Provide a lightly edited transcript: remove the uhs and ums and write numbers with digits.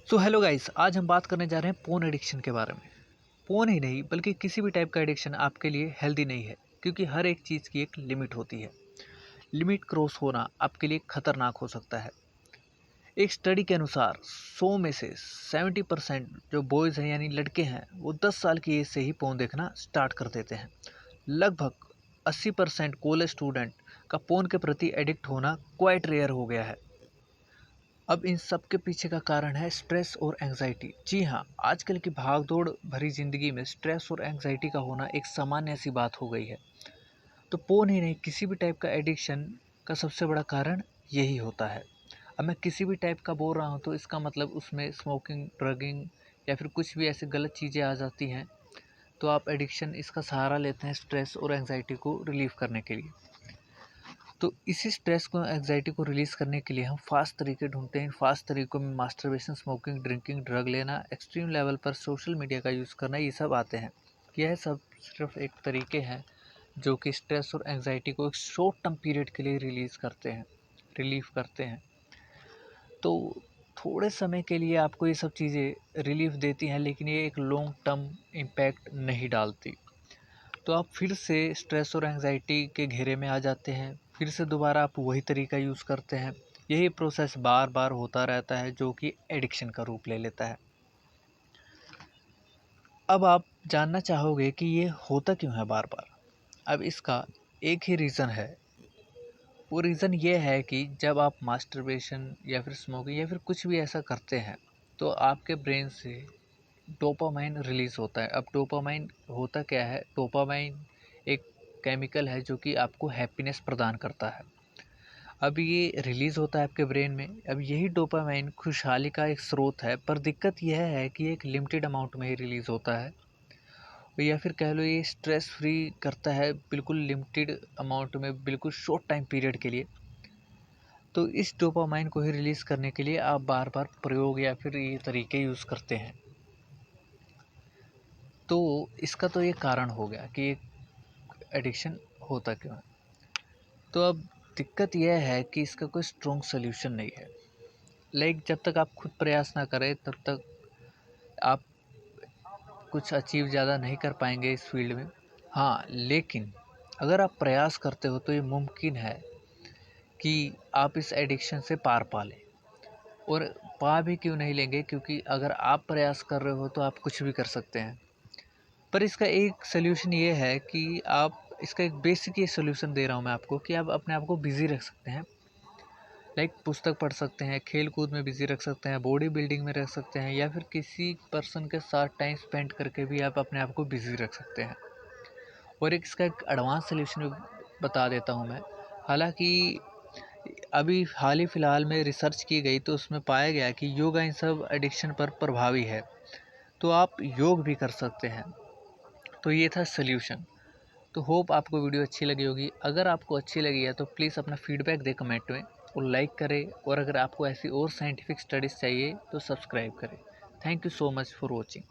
So hello guys, आज हम बात करने जा रहे हैं फ़ोन एडिक्शन के बारे में। फ़ोन ही नहीं बल्कि किसी भी टाइप का एडिक्शन आपके लिए हेल्दी नहीं है, क्योंकि हर एक चीज़ की एक लिमिट होती है। लिमिट क्रॉस होना आपके लिए खतरनाक हो सकता है। एक स्टडी के अनुसार 100 में से 70% जो बॉयज़ हैं यानी लड़के हैं, वो 10 साल की एज से ही फ़ोन देखना स्टार्ट कर देते हैं। लगभग 80% कॉलेज स्टूडेंट का फ़ोन के प्रति एडिक्ट होना क्वाइट रेयर हो गया है। अब इन सब के पीछे का कारण है स्ट्रेस और एंग्जाइटी। जी हाँ, आजकल की भागदौड़ भरी ज़िंदगी में स्ट्रेस और एंग्जाइटी का होना एक सामान्य सी बात हो गई है। तो फ़ोन ही नहीं, किसी भी टाइप का एडिक्शन का सबसे बड़ा कारण यही होता है। अब मैं किसी भी टाइप का बोल रहा हूँ तो इसका मतलब उसमें स्मोकिंग, ड्रगिंग या फिर कुछ भी ऐसी गलत चीज़ें आ जाती हैं, तो आप एडिक्शन इसका सहारा लेते हैं स्ट्रेस और एंग्जाइटी को रिलीव करने के लिए। तो इसी स्ट्रेस को, एंग्जाइटी को रिलीज़ करने के लिए हम फास्ट तरीके ढूंढते हैं। इन फास्ट तरीकों में मास्टरबेशन, स्मोकिंग, ड्रिंकिंग, ड्रग लेना, एक्सट्रीम लेवल पर सोशल मीडिया का यूज़ करना, ये सब आते हैं। यह सब सिर्फ एक तरीके हैं जो कि स्ट्रेस और एंग्जाइटी को एक शॉर्ट टर्म पीरियड के लिए रिलीव करते हैं। तो थोड़े समय के लिए आपको ये सब चीज़ें रिलीफ देती हैं, लेकिन ये एक लॉन्ग टर्म इम्पैक्ट नहीं डालती। तो आप फिर से स्ट्रेस और एंग्जाइटी के घेरे में आ जाते हैं, फिर से दोबारा आप वही तरीका यूज़ करते हैं। यही प्रोसेस बार बार होता रहता है, जो कि एडिक्शन का रूप ले लेता है। अब आप जानना चाहोगे कि ये होता क्यों है बार बार। अब इसका एक ही रीज़न है। वो रीज़न ये है कि जब आप मास्टरबेशन या फिर स्मोकिंग या फिर कुछ भी ऐसा करते हैं, तो आपके ब्रेन से डोपामाइन रिलीज़ होता है। अब डोपामाइन होता क्या है? डोपामाइन एक केमिकल है जो कि आपको हैप्पीनेस प्रदान करता है। अब ये रिलीज़ होता है आपके ब्रेन में। अब यही डोपामाइन खुशहाली का एक स्रोत है, पर दिक्कत यह है कि एक लिमिटेड अमाउंट में ही रिलीज़ होता है, या फिर कह लो ये स्ट्रेस फ्री करता है बिल्कुल लिमिटेड अमाउंट में, बिल्कुल शॉर्ट टाइम पीरियड के लिए। तो इस डोपामाइन को ही रिलीज़ करने के लिए आप बार बार प्रयोग या फिर ये तरीके यूज़ करते हैं। तो इसका तो ये कारण हो गया कि एडिक्शन होता क्यों है। तो अब दिक्कत यह है कि इसका कोई स्ट्रॉन्ग सॉल्यूशन नहीं है। जब तक आप खुद प्रयास ना करें तब तक आप कुछ अचीव ज़्यादा नहीं कर पाएंगे इस फील्ड में। हाँ, लेकिन अगर आप प्रयास करते हो तो ये मुमकिन है कि आप इस एडिक्शन से पार पा लें। और पा भी क्यों नहीं लेंगे, क्योंकि अगर आप प्रयास कर रहे हो तो आप कुछ भी कर सकते हैं। पर इसका एक सॉल्यूशन ये है कि आप इसका एक बेसिक ये सॉल्यूशन दे रहा हूँ मैं आपको, कि आप अपने आप को बिज़ी रख सकते हैं। पुस्तक पढ़ सकते हैं, खेल कूद में बिज़ी रख सकते हैं, बॉडी बिल्डिंग में रख सकते हैं, या फिर किसी पर्सन के साथ टाइम स्पेंड करके भी आप अपने आप को बिज़ी रख सकते हैं। और एक इसका एक एडवांस सॉल्यूशन बता देता हूँ मैं। हालांकि अभी हाल ही फ़िलहाल में रिसर्च की गई तो उसमें पाया गया कि योगा इन सब एडिक्शन पर प्रभावी है। तो आप योग भी कर सकते हैं। तो ये था सॉल्यूशन। तो होप आपको वीडियो अच्छी लगी होगी। अगर आपको अच्छी लगी है तो प्लीज़ अपना फीडबैक दें कमेंट में, और लाइक करें, और अगर आपको ऐसी और साइंटिफिक स्टडीज़ चाहिए तो सब्सक्राइब करें। Thank you so much for watching.